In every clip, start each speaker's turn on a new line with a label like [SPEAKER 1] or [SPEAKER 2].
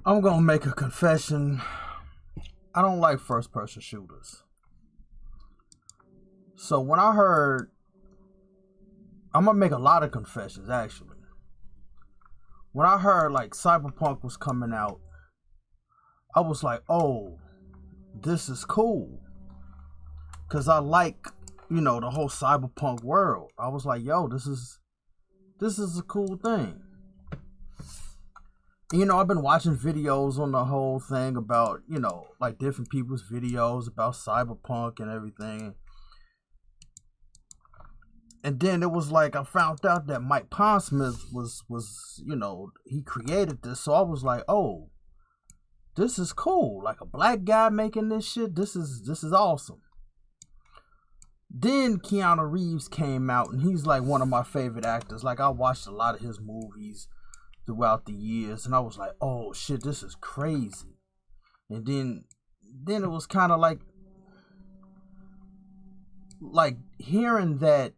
[SPEAKER 1] I'm gonna make a confession. I don't like first person shooters. So when I heard, I'm gonna make a lot of confessions actually. When I heard like Cyberpunk was coming out, I was like, oh, this is cool. Cause I like, the whole cyberpunk world. I was like, yo, this is a cool thing. I've been watching videos on the whole thing about, like different people's videos about cyberpunk and everything. And then it was like I found out that Mike Pondsmith was he created this. So I was like, oh, this is cool. Like a black guy making this shit. This is awesome. Then Keanu Reeves came out, and he's like one of my favorite actors. Like I watched a lot of his movies throughout the years, and I was like, oh shit, this is crazy. And then it was kind of like hearing that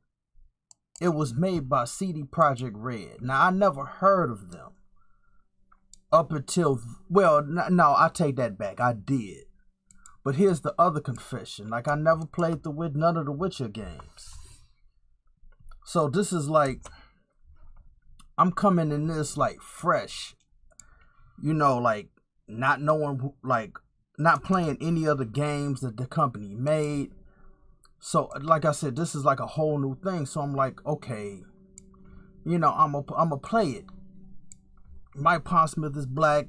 [SPEAKER 1] it was made by CD Projekt Red. Now I never heard of them up until, no, I take that back, I did. But here's the other confession. Like, I never played none of the Witcher games. So this is like, I'm coming in this like fresh. Like not knowing, like not playing any other games that the company made. So like I said, this is like a whole new thing. So I'm like, okay, I'm a play it. Mike Pondsmith is black.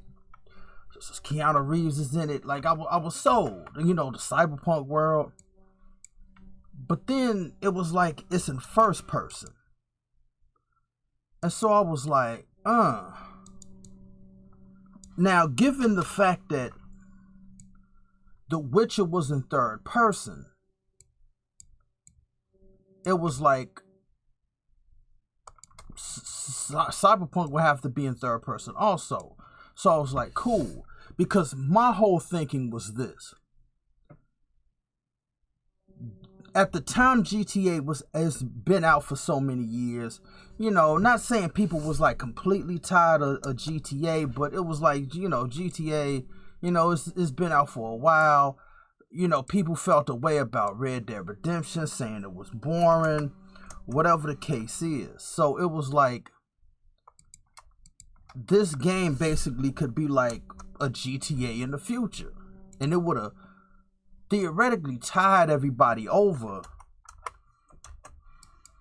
[SPEAKER 1] Keanu Reeves is in it. Like I was sold, the cyberpunk world. But then it was like it's in first person, and so I was like, Now, given the fact that The Witcher was in third person, it was like Cyberpunk would have to be in third person also. So I was like, cool. Because my whole thinking was this. At the time GTA has been out for so many years, not saying people was like completely tired of GTA, but it was like, GTA, it's been out for a while. People felt a way about Red Dead Redemption, saying it was boring, whatever the case is. So it was like, this game basically could be like a GTA in the future. And it would have theoretically tied everybody over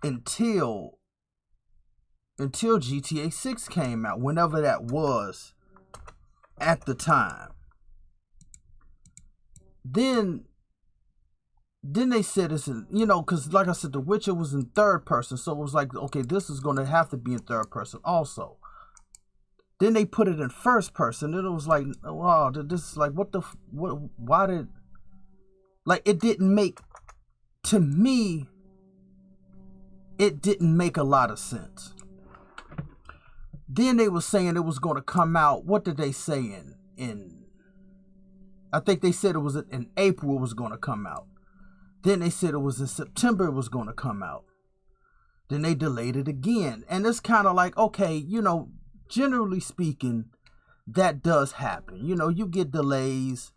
[SPEAKER 1] until GTA 6 came out, whenever that was at the time. Then they said it's in, because like I said, The Witcher was in third person, so it was like, okay, this is going to have to be in third person also. Then they put it in first person, and it was like, wow, this is like, why did, like, it didn't make, to me, it didn't make a lot of sense. Then they were saying it was going to come out, what did they say in I think they said it was in April it was going to come out. Then they said it was in September it was going to come out. Then they delayed it again. And it's kind of like, okay, generally speaking, that does happen. You get delays.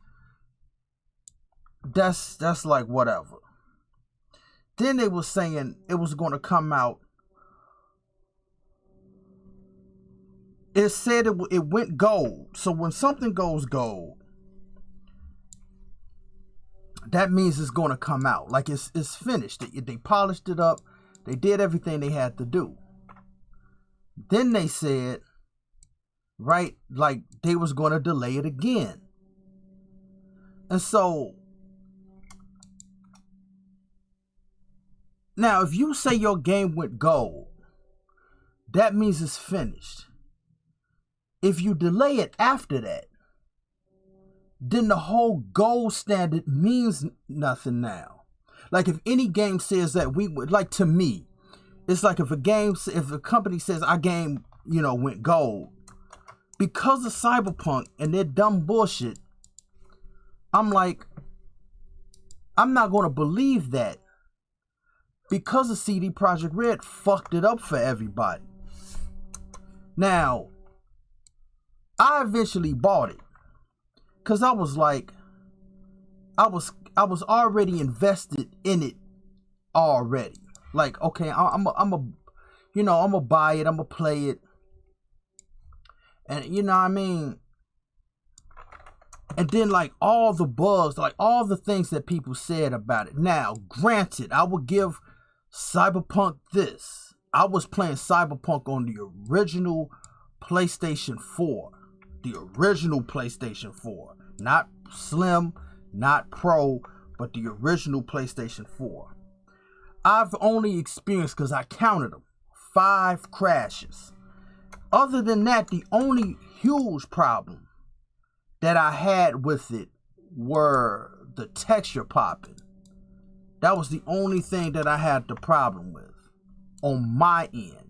[SPEAKER 1] That's like whatever. Then they were saying it was going to come out. It said it went gold. So when something goes gold, that means it's going to come out. Like it's finished. They polished it up. They did everything they had to do. Then they said, right, like they was going to delay it again. And so, now if you say your game went gold, that means it's finished. If you delay it after that, then the whole gold standard means nothing now. Like if any game says that we would, like to me, it's like if a company says our game, went gold, because of Cyberpunk and their dumb bullshit, I'm like, I'm not going to believe that, because of CD Projekt Red fucked it up for everybody. Now, I eventually bought it because I was like, I was already invested in it already. Like, okay, I'm gonna buy it, I'm gonna play it, and you know what I mean. And then like all the bugs, like all the things that people said about it. Now, granted, I would give Cyberpunk this. I was playing Cyberpunk on the original PlayStation 4. The original PlayStation 4. Not Slim, not Pro, but the original PlayStation 4. I've only experienced, because I counted them, 5 crashes. Other than that, the only huge problem that I had with it were the texture popping. That was the only thing that I had the problem with on my end.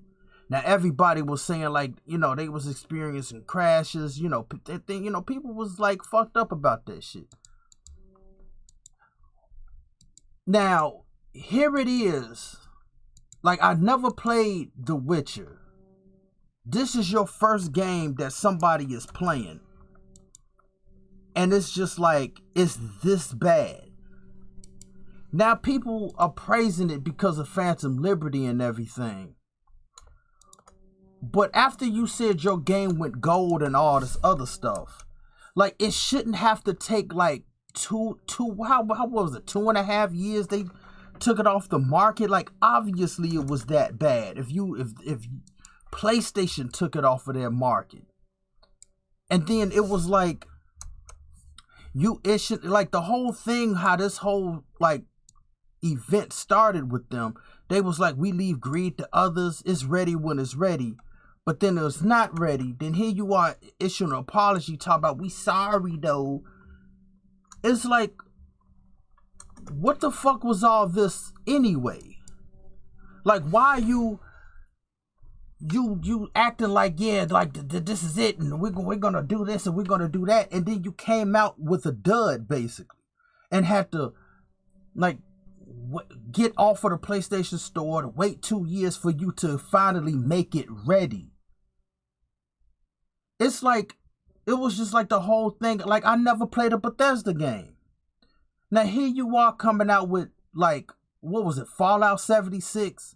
[SPEAKER 1] Now everybody was saying like, they was experiencing crashes, people was like fucked up about that shit. Now, here it is. Like, I never played The Witcher. This is your first game that somebody is playing. And it's just like, it's this bad. Now, people are praising it because of Phantom Liberty and everything. But after you said your game went gold and all this other stuff, like, it shouldn't have to take like how was it, 2.5 years they took it off the market? Like, obviously it was that bad. If PlayStation took it off of their market, and then it was like you issued like the whole thing, how this whole like event started with them. They was like, we leave greed to others. It's ready when it's ready. But then it was not ready. Then here you are issuing an apology, talking about we sorry though. It's like, what the fuck was all this anyway? Like, why you acting like, yeah, like this is it, and we're gonna do this and we're gonna do that, and then you came out with a dud basically, and had to like get off of the PlayStation Store to wait 2 years for you to finally make it ready. It's like, it was just like the whole thing. Like, I never played a Bethesda game. Now here you are coming out with like, what was it, Fallout 76?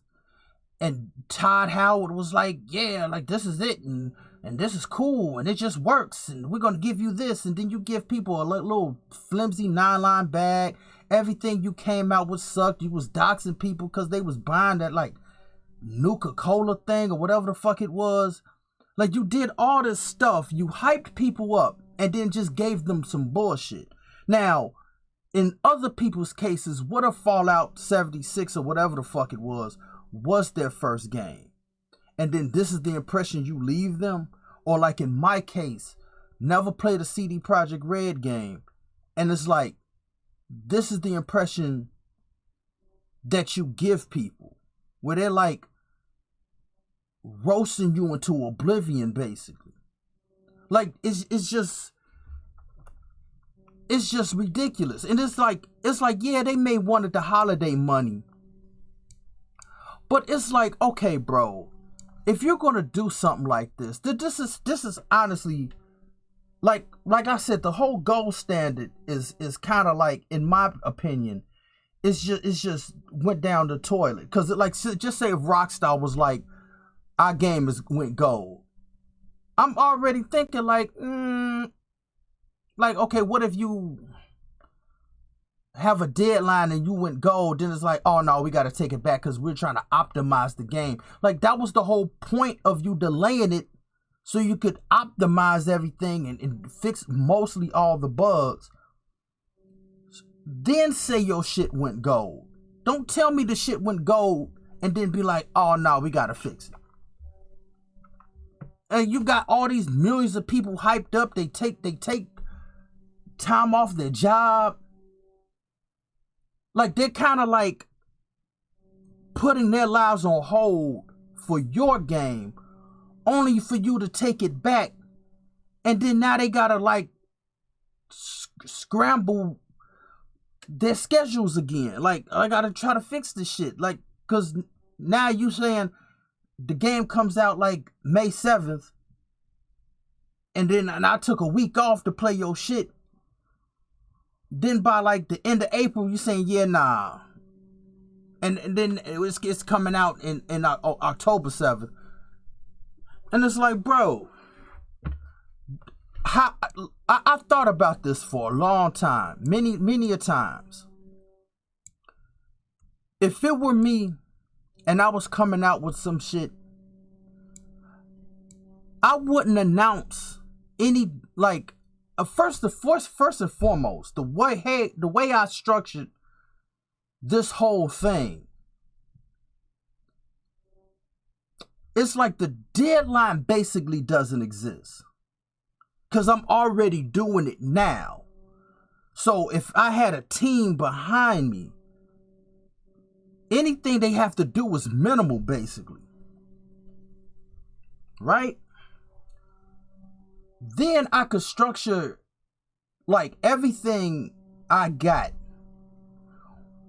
[SPEAKER 1] And Todd Howard was like, yeah, like this is it, and this is cool, and it just works, and we're gonna give you this, and then you give people a little flimsy 9-line bag. Everything you came out with sucked. You was doxing people because they was buying that like Nuka-Cola thing or whatever the fuck it was. Like, you did all this stuff, you hyped people up, and then just gave them some bullshit. Now, in other people's cases, what if Fallout 76 or whatever the fuck it was their first game? And then this is the impression you leave them? Or like in my case, never played a CD Projekt Red game, and it's like, this is the impression that you give people, where they're like roasting you into oblivion basically. Like, it's just ridiculous. And it's like, yeah, they may wanted the holiday money, but it's like, okay, bro, if you're gonna do something like this, this is honestly, like I said, the whole gold standard is kind of like, in my opinion, it's just went down the toilet. Because like, just say if Rockstar was like, our game went gold, I'm already thinking like, like, okay, what if you have a deadline and you went gold? Then it's like, oh no, we got to take it back because we're trying to optimize the game. Like, that was the whole point of you delaying it, so you could optimize everything and fix mostly all the bugs. Then say your shit went gold. Don't tell me the shit went gold and then be like, oh no, we got to fix it. And you got all these millions of people hyped up. They take time off their job. Like, they're kind of like putting their lives on hold for your game, only for you to take it back. And then now they gotta like scramble their schedules again. Like, I gotta try to fix this shit. Like, cause now you saying the game comes out like May 7th, and I took a week off to play your shit. Then by like the end of April, you saying, yeah, nah. And then it's coming out in October 7th. And it's like, bro, I've thought about this for a long time, many a times. If it were me and I was coming out with some shit, I wouldn't announce any, like, first and foremost, the way I structured this whole thing, it's like the deadline basically doesn't exist, because I'm already doing it now. So if I had a team behind me, anything they have to do is minimal, basically. Right? Then I could structure like everything I got.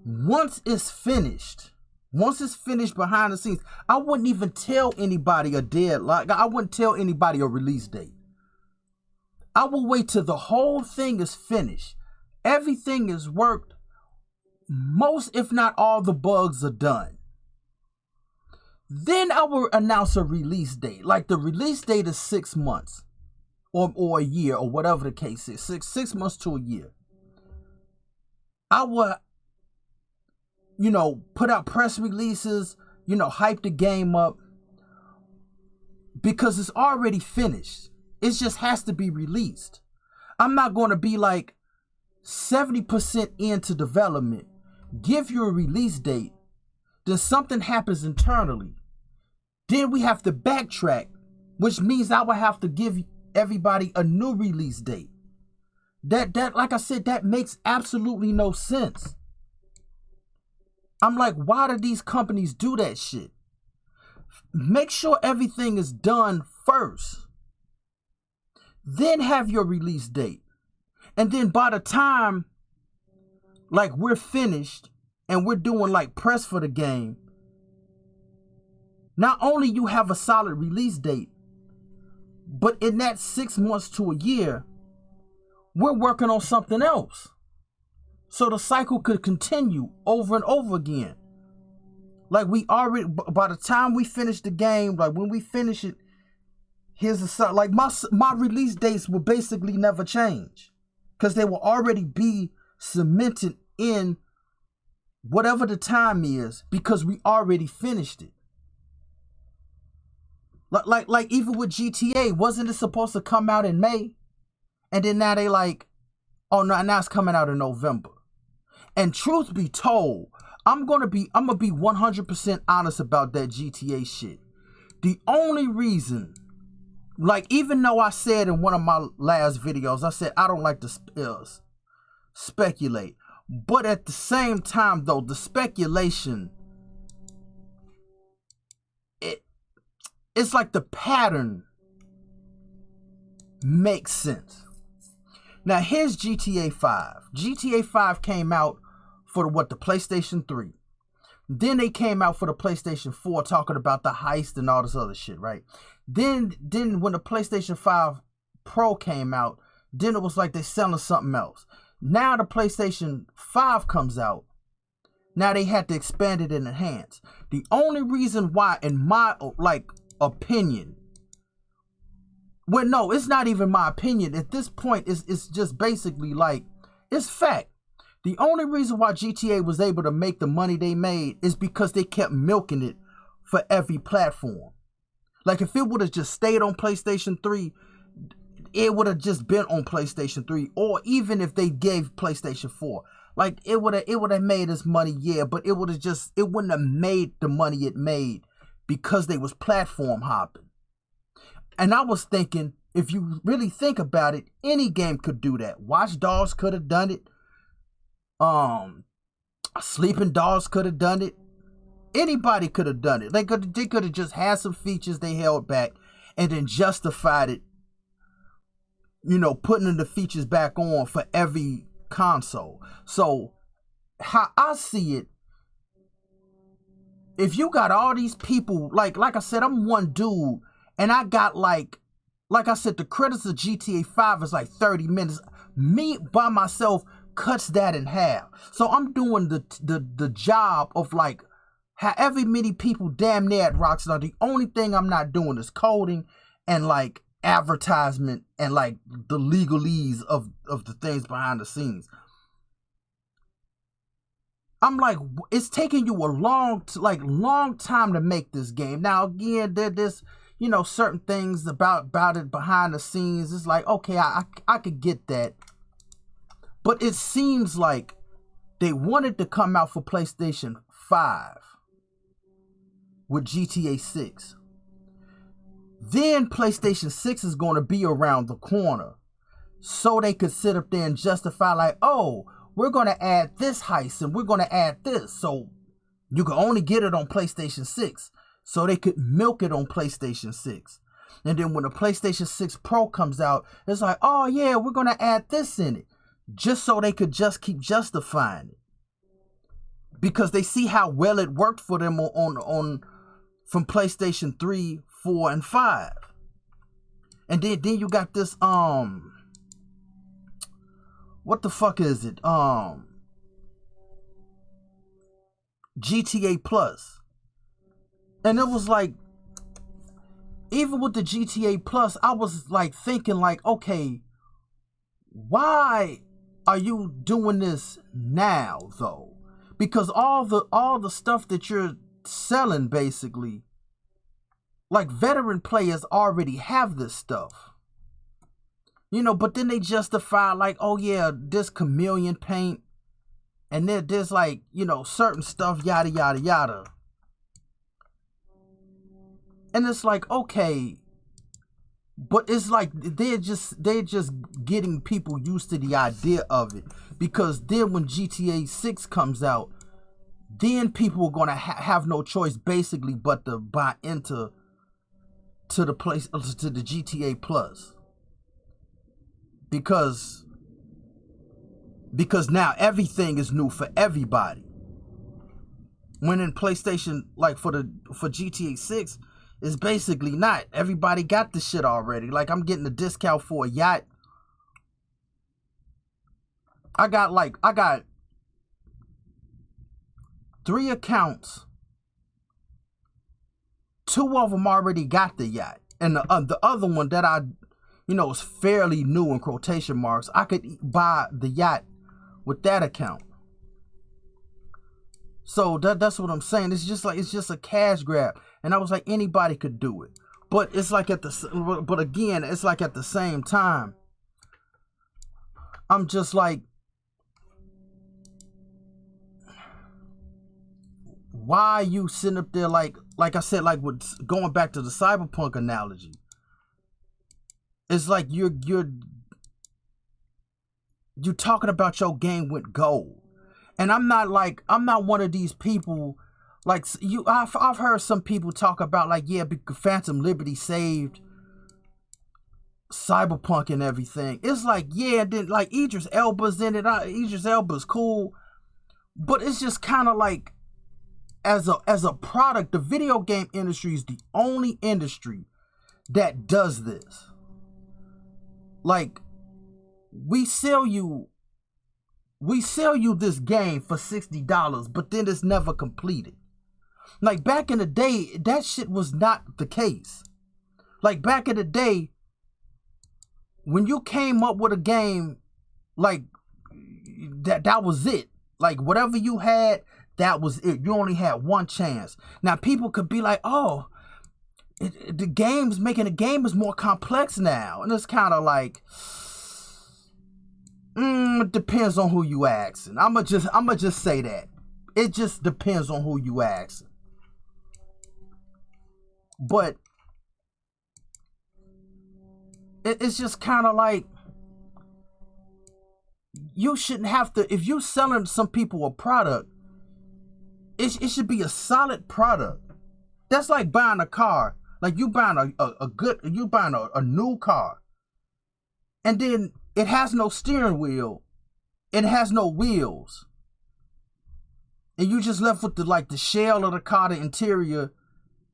[SPEAKER 1] Once it's finished behind the scenes, I wouldn't even tell anybody a deadline. I wouldn't tell anybody a release date. I will wait till the whole thing is finished. Everything is worked. Most, if not all, the bugs are done. Then I will announce a release date. Like the release date is 6 months. Or a year, or whatever the case is. Six months to a year. I will, put out press releases, hype the game up. Because it's already finished. It just has to be released. I'm not going to be like 70% into development, give you a release date, then something happens internally. Then we have to backtrack, which means I will have to give everybody a new release date. That like I said, that makes absolutely no sense. I'm like, why do these companies do that shit? Make sure everything is done first. Then have your release date. And then by the time like we're finished and we're doing like press for the game, not only you have a solid release date, but in that 6 months to a year, we're working on something else. So the cycle could continue over and over again. Like we already, by the time we finish the game, like when we finish it, here's the, like my release dates will basically never change. Because they will already be cemented in whatever the time is, because we already finished it. Like even with GTA, wasn't it supposed to come out in May? And then now they like, oh no, now it's coming out in November. And truth be told, I'm gonna be 100% honest about that GTA shit. The only reason, like even though I said in one of my last videos, I said I don't like to speculate. But at the same time though, the speculation, it's like the pattern makes sense. Now here's GTA 5. GTA 5 came out for the PlayStation 3. Then they came out for the PlayStation 4 talking about the heist and all this other shit, right? Then when the PlayStation 5 Pro came out, then it was like they're selling something else. Now the PlayStation 5 comes out. Now they had to expand it and enhance. The only reason why, in my opinion, well, no, it's not even my opinion. At this point, it's just basically like, it's fact. The only reason why GTA was able to make the money they made is because they kept milking it for every platform. Like if it would have just stayed on PlayStation 3, it would have just been on PlayStation 3. Or even if they gave PlayStation 4, like it would have made its money, yeah, but it wouldn't have made the money it made because they was platform hopping. And I was thinking, if you really think about it, any game could do that. Watch Dogs could have done it. Sleeping Dogs could have done it. Anybody could have done it. They could have just had some features they held back and then justified it, putting the features back on for every console. So how I see it, if you got all these people, like I said, I'm one dude and I got like like I said, the credits of GTA 5 is like 30 minutes. Me by myself cuts that in half. So I'm doing the job of like however many people damn near at Rockstar. The only thing I'm not doing is coding and like advertisement and like the legalese of the things behind the scenes. I'm like, it's taking you a long time to make this game. Now again, there's certain things about it behind the scenes. It's like, okay, I could get that, but it seems like they wanted to come out for PlayStation 5 with GTA 6. Then PlayStation 6 is going to be around the corner, so they could sit up there and justify like, oh, we're going to add this heist and we're going to add this. So you can only get it on PlayStation 6. So they could milk it on PlayStation 6. And then when the PlayStation 6 Pro comes out, it's like, oh yeah, we're going to add this in it. Just so they could just keep justifying it. Because they see how well it worked for them on from PlayStation 3, 4, and 5. And then you got this, what the fuck is it? GTA Plus. And it was like, even with the GTA Plus, I was like thinking like, okay, why are you doing this now though? Because all the stuff that you're selling basically, like veteran players already have this stuff. But then they justify like, oh yeah, this chameleon paint, and there's like, certain stuff, yada yada yada. And it's like, okay, but it's like they're just getting people used to the idea of it, because then when GTA 6 comes out, then people are gonna have no choice basically but to buy into the GTA Plus. Because now everything is new for everybody. When in PlayStation, like for GTA 6, it's basically not. Everybody got the shit already. Like I'm getting a discount for a yacht. I got 3 accounts. 2 of them already got the yacht, and the other one that I is fairly new in quotation marks. I could buy the yacht with that account. So that's what I'm saying. It's just a cash grab. And I was like, anybody could do it. But it's like again, it's like at the same time, I'm just like, why are you sitting up there like I said, like with going back to the Cyberpunk analogy? It's like you're talking about your game went gold, and I'm not one of these people like you. I've heard some people talk about like, yeah, because Phantom Liberty saved Cyberpunk and everything. It's like, yeah, then like Idris Elba's in it. Idris Elba's cool, but it's just kind of like as a product, the video game industry is the only industry that does this. Like, we sell you this game for $60, but then it's never completed. Like, back in the day, that shit was not the case. Like, back in the day, when you came up with a game, like, that was it. Like, whatever you had, that was it. You only had one chance. Now, people could be like, oh, making the game is more complex now. And it's kind of like, it depends on who you asking. I'ma just say that. It just depends on who you asking. But it's just kind of like, you shouldn't have to, if you're selling some people a product, it should be a solid product. That's like buying a car. Like you buying a new car, and then it has no steering wheel, it has no wheels, and you just left with the shell of the car, the interior,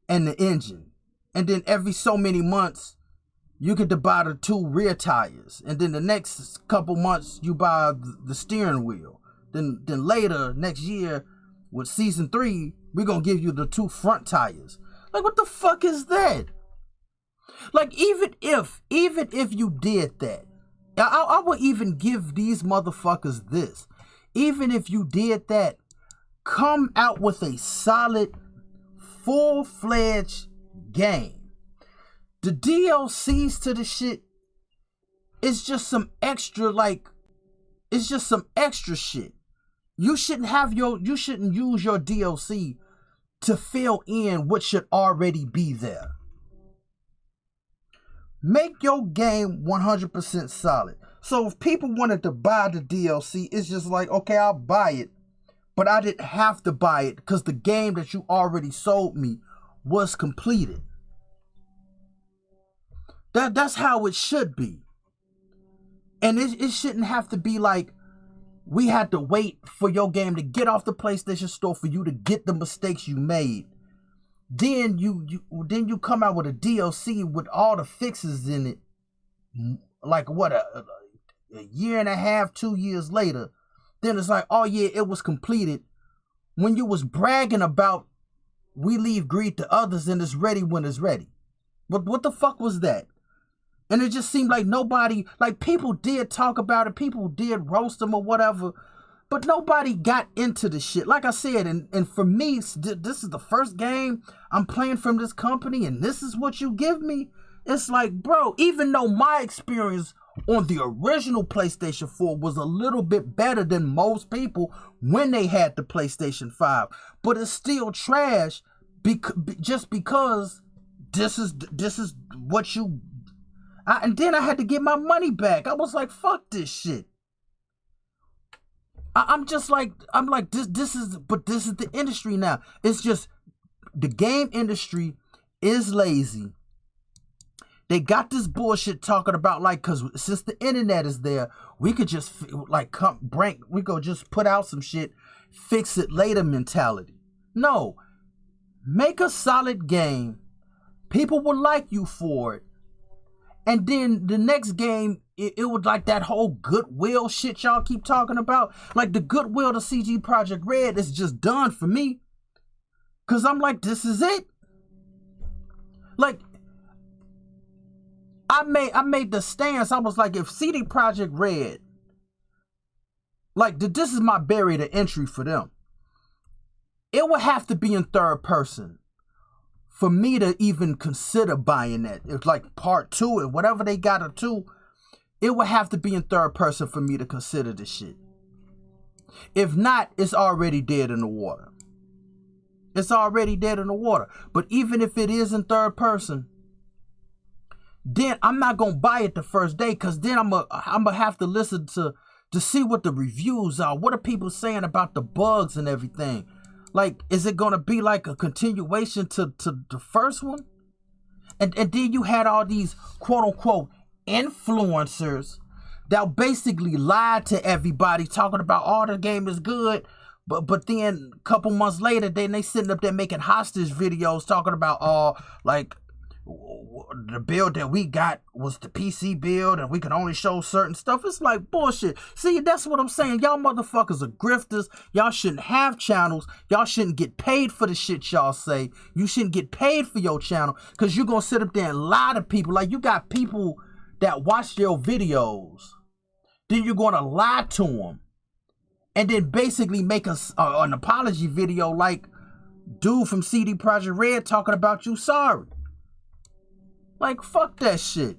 [SPEAKER 1] and the engine. And then every so many months, you get to buy the 2 rear tires, and then the next couple months you buy the steering wheel. Then later next year with season 3, we're gonna give you the 2 front tires. Like, what the fuck is that? Like, even if you did that, I would even give these motherfuckers this. Even if you did that, come out with a solid, full-fledged game. The DLCs to the shit is just some extra, like, it's just some extra shit. You shouldn't use your DLC to fill in what should already be there. Make your game 100% solid. So if people wanted to buy the DLC, it's just like, okay, I'll buy it. But I didn't have to buy it because the game that you already sold me was completed. That's how it should be. And it shouldn't have to be like, we had to wait for your game to get off the PlayStation Store for you to get the mistakes you made. Then you come out with a DLC with all the fixes in it, like what, a year and a half, 2 years later. Then it's like, oh yeah, it was completed. When you was bragging about, we leave greed to others and it's ready when it's ready. What the fuck was that? And it just seemed like nobody, like, people did talk about it, people did roast them or whatever, but nobody got into the shit. Like I said, and for me, this is the first game I'm playing from this company, and this is what you give me? It's like, bro, even though my experience on the original PlayStation 4 was a little bit better than most people when they had the PlayStation 5, but it's still trash just because this is what you... and then I had to get my money back. I was like, fuck this shit. I'm like, this is the industry now. It's just, the game industry is lazy. They got this bullshit talking about, like, because since the internet is there, we could just, like, we go just put out some shit, fix it later mentality. No. Make a solid game. People will like you for it. And then the next game, it was like that whole goodwill shit y'all keep talking about. Like, the goodwill to CD Projekt Red is just done for me. Because I'm like, this is it. Like, I made the stance. I was like, if CD Projekt Red, like, this is my barrier to entry for them. It would have to be in third person for me to even consider buying that. It's like part 2 or whatever they got to 2. It would have to be in third person for me to consider this shit. If not, it's already dead in the water. It's already dead in the water. But even if it is in third person, then I'm not going to buy it the first day, because then I'm gonna have to listen to see what the reviews are. What are people saying about the bugs and everything? Like, is it going to be like a continuation to the first one? And then you had all these quote-unquote influencers that basically lied to everybody, talking about, oh, the game is good. But then a couple months later, then they sitting up there making hostage videos talking about, oh, like, the build that we got was the PC build and we can only show certain stuff. It's like bullshit. See, that's what I'm saying. Y'all motherfuckers are grifters. Y'all shouldn't have channels. Y'all shouldn't get paid for the shit y'all say. You shouldn't get paid for your channel, because you're gonna sit up there and lie to people. Like, you got people that watch your videos, then you're gonna lie to them and then basically make an apology video like dude from CD Projekt Red talking about you sorry. Like, fuck that shit.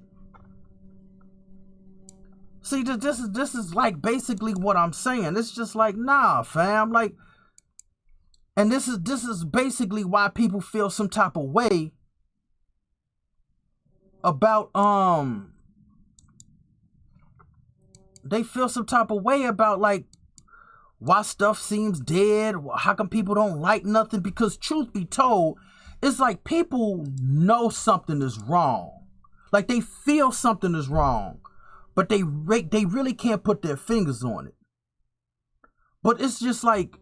[SPEAKER 1] See, this is like basically what I'm saying. It's just like, nah, fam. Like, and this is basically why people feel some type of way about they feel some type of way about, like, why stuff seems dead. How come people don't like nothing? Because truth be told, it's like people know something is wrong. Like, they feel something is wrong, but they really can't put their fingers on it. But it's just like,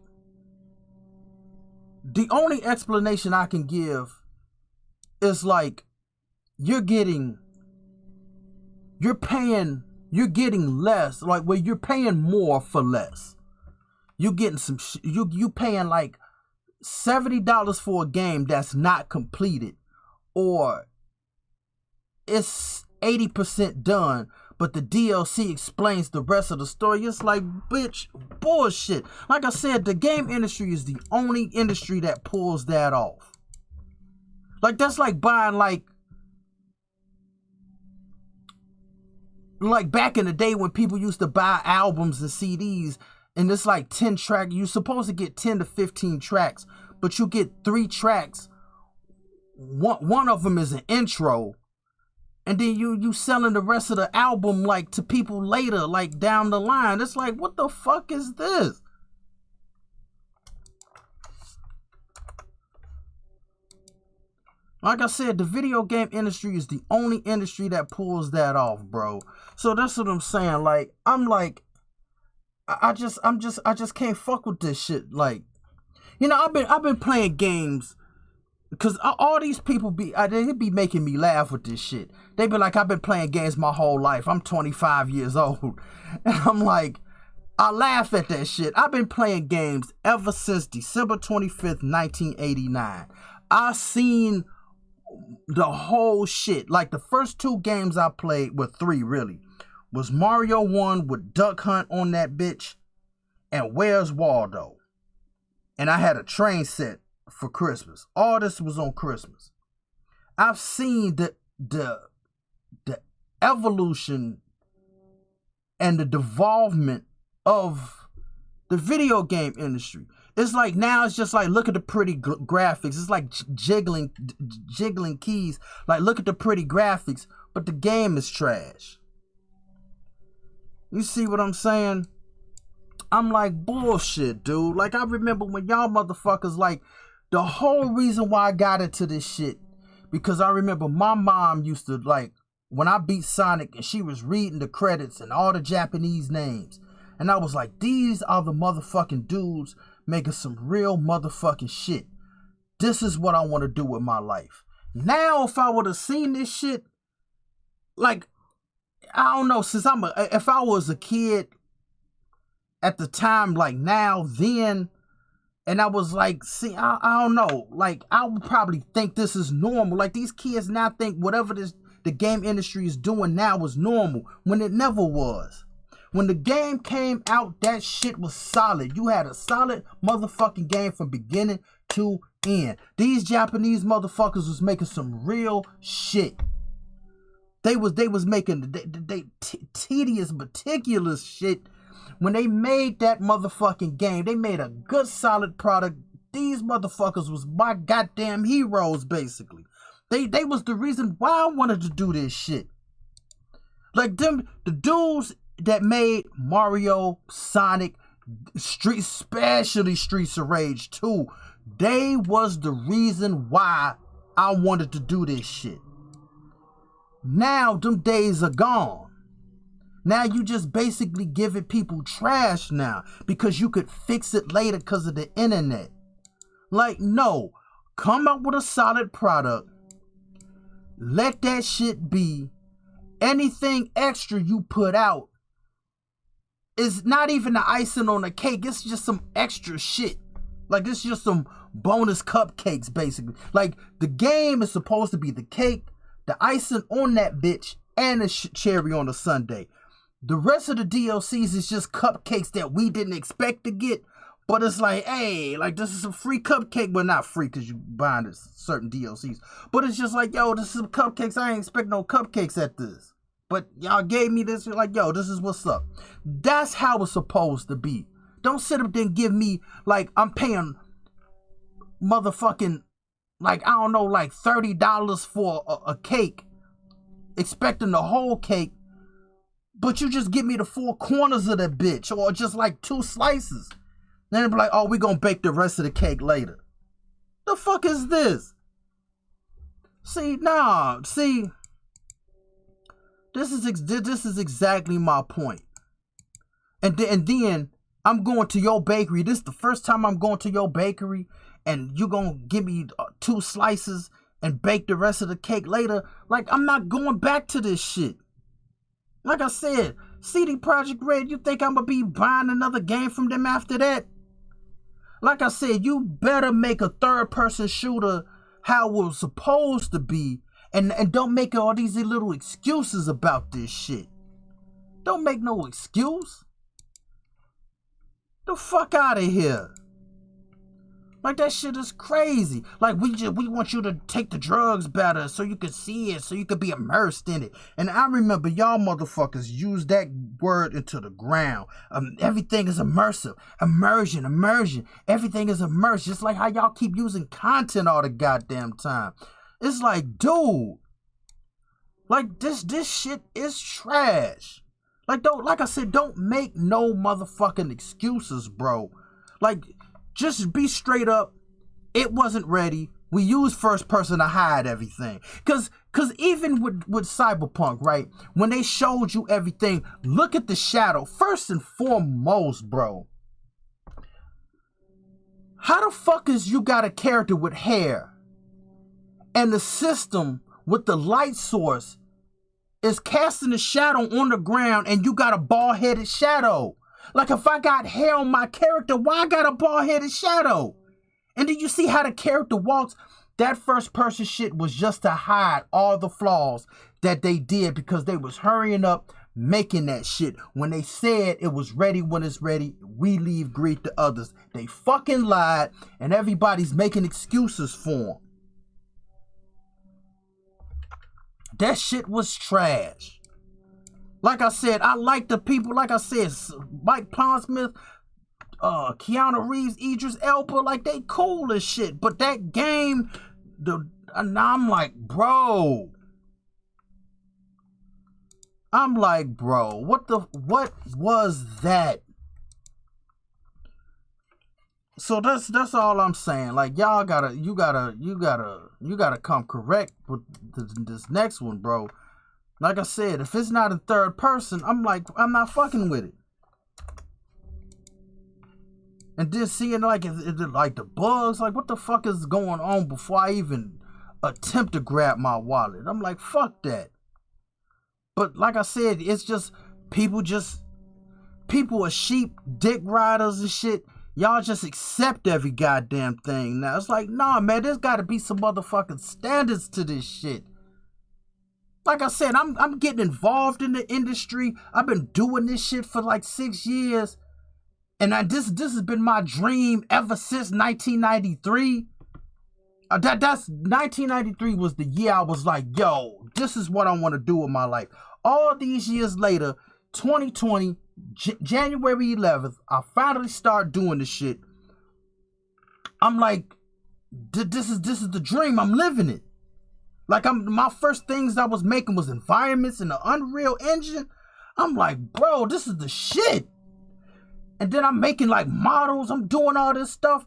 [SPEAKER 1] the only explanation I can give is like, you're getting you're getting less, like where you're paying more for less. You getting you paying like $70 for a game that's not completed, or it's 80% done, but the DLC explains the rest of the story. It's like, bitch, bullshit. Like I said, the game industry is the only industry that pulls that off. Like, that's like buying like back in the day when people used to buy albums and CDs, and it's like 10 tracks. You're supposed to get 10 to 15 tracks, but you get 3 tracks. One of them is an intro, and then you selling the rest of the album like to people later, like down the line. It's like, what the fuck is this? Like I said, the video game industry is the only industry that pulls that off, bro. So that's what I'm saying. Like, I'm like, I just can't fuck with this shit. Like, you know, I've been playing games because all these people they be making me laugh with this shit. They be like, I've been playing games my whole life. I'm 25 years old, and I'm like, I laugh at that shit. I've been playing games ever since December 25th, 1989. I seen the whole shit. Like, the first 2 games I played, were 3 really, was Mario 1 with Duck Hunt on that bitch, and Where's Waldo. And I had a train set for Christmas. All this was on Christmas. I've seen the evolution and the devolvement of the video game industry. It's like, now it's just like, look at the pretty graphics. It's like jiggling keys. Like, look at the pretty graphics, but the game is trash. You see what I'm saying? I'm like, bullshit, dude. Like, I remember when y'all motherfuckers, like, the whole reason why I got into this shit, because I remember my mom used to, like, when I beat Sonic and she was reading the credits and all the Japanese names, and I was like, these are the motherfucking dudes making some real motherfucking shit. This is what I want to do with my life. Now, if I would have seen this shit, like, I don't know, if I was a kid at the time, like now, then, and I was like, see, I don't know, like, I would probably think this is normal. Like, these kids now think whatever the game industry is doing now is normal, when it never was. When the game came out, that shit was solid. You had a solid motherfucking game from beginning to end. These Japanese motherfuckers was making some real shit. They was making tedious, meticulous shit. When they made that motherfucking game, they made a good, solid product. These motherfuckers was my goddamn heroes, basically. They was the reason why I wanted to do this shit. Like, the dudes that made Mario, Sonic, especially Streets of Rage 2, they was the reason why I wanted to do this shit. Now, them days are gone. Now you just basically giving people trash now because you could fix it later because of the internet. Like, no. Come up with a solid product. Let that shit be. Anything extra you put out is not even the icing on the cake. It's just some extra shit. Like, it's just some bonus cupcakes, basically. Like, the game is supposed to be the cake, the icing on that bitch, and the cherry on the sundae. The rest of the DLCs is just cupcakes that we didn't expect to get. But it's like, hey, like, this is a free cupcake. Well, not free because you buying certain DLCs. But it's just like, yo, this is some cupcakes. I ain't expect no cupcakes at this. But y'all gave me this. You're like, yo, this is what's up. That's how it's supposed to be. Don't sit up there and give me, like, I'm paying motherfucking, like, I don't know, like $30 for a cake, expecting the whole cake, but you just give me the 4 corners of that bitch, or just like 2 slices. Then it'll be like, oh, we gonna bake the rest of the cake later. The fuck is this? See, nah, see, this is exactly my point. And then I'm going to your bakery. This is the first time I'm going to your bakery, and you gonna give me 2 slices and bake the rest of the cake later. Like, I'm not going back to this shit. Like I said, CD Projekt Red, you think I'm gonna be buying another game from them after that? Like I said, you better make a third-person shooter how it was supposed to be, and don't make all these little excuses about this shit. Don't make no excuse. The fuck out of here. Like, that shit is crazy. Like, we want you to take the drugs better so you can see it, so you can be immersed in it. And I remember y'all motherfuckers use that word into the ground. Everything is immersive. Immersion. Everything is immersed. Just like how y'all keep using content all the goddamn time. It's like, dude. Like, this shit is trash. Like I said, don't make no motherfucking excuses, bro. Like, just be straight up. It wasn't ready. We used first person to hide everything. Cause even with Cyberpunk, right? When they showed you everything, look at the shadow. First and foremost, bro. How the fuck is you got a character with hair and the system with the light source is casting a shadow on the ground and you got a bald-headed shadow? Like, if I got hair on my character, why I got a bald-headed shadow? And did you see how the character walks? That first-person shit was just to hide all the flaws that they did because they was hurrying up making that shit. When they said it was ready when it's ready, we leave greed to others. They fucking lied, and everybody's making excuses for them. That shit was trash. Like I said, I like the people, like I said, Mike Pondsmith, Keanu Reeves, Idris Elba, like, they cool as shit. But that game, and I'm like, bro. What was that? So that's all I'm saying. Like, y'all you gotta come correct with this next one, bro. Like I said, if it's not in third person, I'm not fucking with it. And then seeing like the bugs, like, what the fuck is going on before I even attempt to grab my wallet? I'm like, fuck that. But like I said, it's just people are sheep, dick riders and shit. Y'all just accept every goddamn thing now. It's like, nah, man, there's gotta be some motherfucking standards to this shit. Like I said, I'm getting involved in the industry. I've been doing this shit for like 6 years. And this has been my dream ever since 1993. That's 1993 was the year I was like, yo, this is what I want to do with my life. All these years later, 2020, January 11th, I finally start doing this shit. I'm like, this is the dream. I'm living it. Like, my first things I was making was environments in the Unreal Engine. I'm like, bro, this is the shit. And then I'm making like models. I'm doing all this stuff.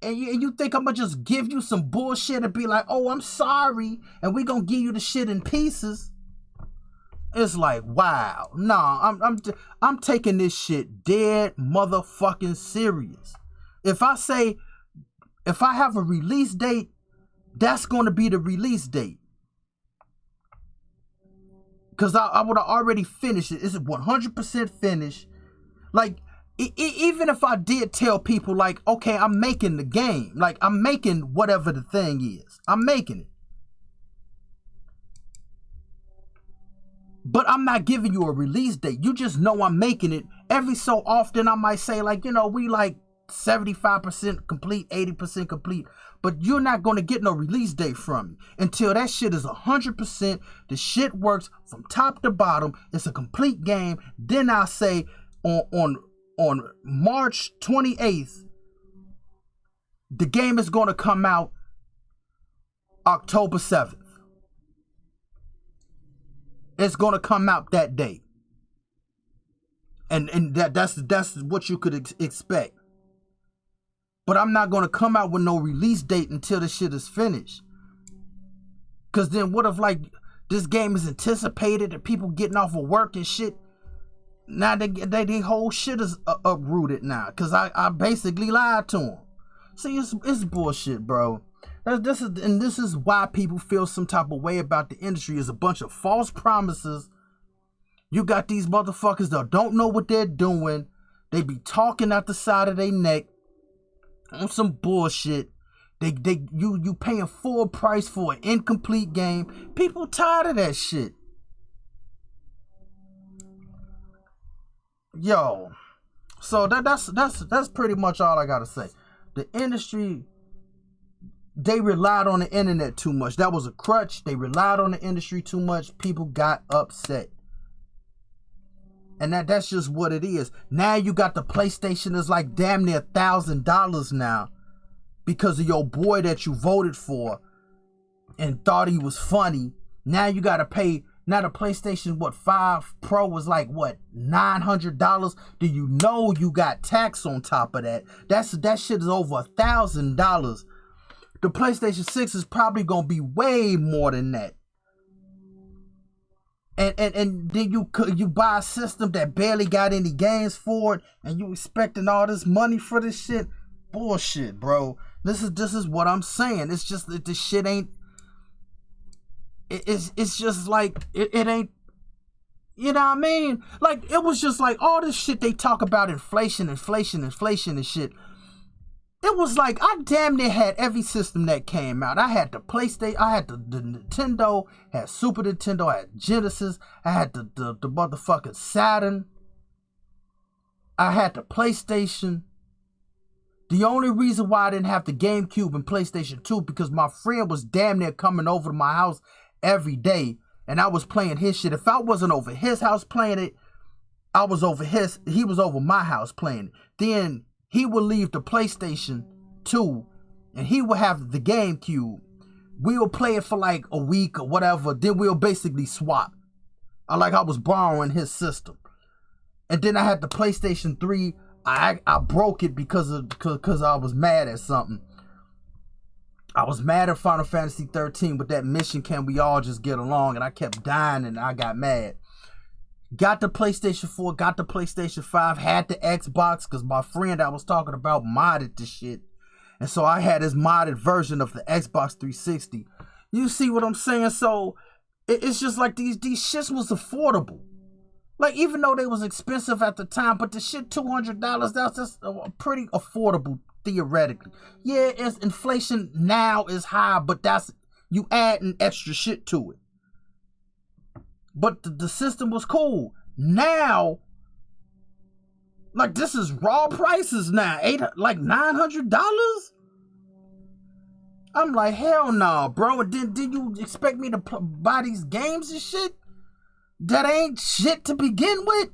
[SPEAKER 1] And you think I'm gonna just give you some bullshit and be like, oh, I'm sorry, and we gonna give you the shit in pieces? It's like, wow. Nah, I'm taking this shit dead motherfucking serious. If I have a release date, that's going to be the release date. Because I would have already finished it. It's 100% finished. Like, even if I did tell people, like, okay, I'm making the game. Like, I'm making whatever the thing is. I'm making it. But I'm not giving you a release date. You just know I'm making it. Every so often, I might say, like, you know, we like 75% complete, 80% complete. But you're not going to get no release date from me until that shit is 100%. The shit works from top to bottom. It's a complete game. Then I'll say on March 28th, the game is going to come out October 7th. It's going to come out that day. And that's what you could expect. But I'm not going to come out with no release date until the shit is finished. Because then what if, like, this game is anticipated and people getting off of work and shit? Now they whole shit is uprooted now. Because I basically lied to them. See, it's bullshit, bro. This is why people feel some type of way about the industry. Is a bunch of false promises You got these motherfuckers that don't know what they're doing. They be talking out the side of their neck on some bullshit. You paying full price for an incomplete game. People tired of that shit. Yo, so that's pretty much all I gotta say. The industry, they relied on the internet too much. That was a crutch. They relied on the industry too much. People got upset. And that's just what it is. Now you got the PlayStation is like damn near $1,000 now because of your boy that you voted for and thought he was funny. Now you got to pay. Now the PlayStation 5 Pro was like what, $900? Do you know you got tax on top of that? That shit is over $1,000. The PlayStation 6 is probably gonna be way more than that. And then you buy a system that barely got any games for it, and you expecting all this money for this shit? Bullshit, bro. This is what I'm saying. It's just that this shit ain't. It's just like it ain't. You know what I mean? Like it was just like all this shit they talk about inflation and shit. It was like I damn near had every system that came out. I had the PlayStation, I had the Nintendo, had Super Nintendo, I had Genesis, I had the motherfucking Saturn. I had the PlayStation. The only reason why I didn't have the GameCube and PlayStation 2 because my friend was damn near coming over to my house every day and I was playing his shit. If I wasn't over his house playing it, he was over my house playing it. Then he would leave the PlayStation 2 and he would have the GameCube. We'll play it for like a week or whatever. Then we'll basically swap. I was borrowing his system. And then I had the PlayStation 3. I broke it because I was mad at something. I was mad at Final Fantasy 13 with that mission, can we all just get along? And I kept dying and I got mad. Got the PlayStation 4, got the PlayStation 5, had the Xbox because my friend I was talking about modded this shit. And so I had this modded version of the Xbox 360. You see what I'm saying? So it's just like these shits was affordable. Like even though they was expensive at the time, but the shit $200, that's just pretty affordable theoretically. Yeah, it's inflation now is high, but that's you adding extra shit to it. But the system was cool. Now, like this is raw prices now. $900? I'm like, hell no, bro. And then did you expect me to buy these games and shit? That ain't shit to begin with.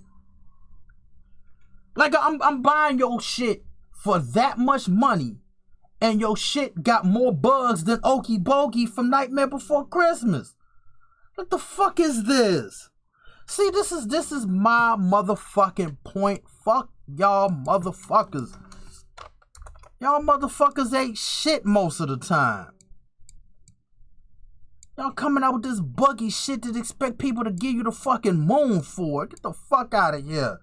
[SPEAKER 1] Like I'm buying your shit for that much money. And your shit got more bugs than Okie Bogie from Nightmare Before Christmas. What the fuck is this? See, this is my motherfucking point. Fuck y'all motherfuckers. Y'all motherfuckers ain't shit most of the time. Y'all coming out with this buggy shit that expect people to give you the fucking moon for. Get the fuck out of here.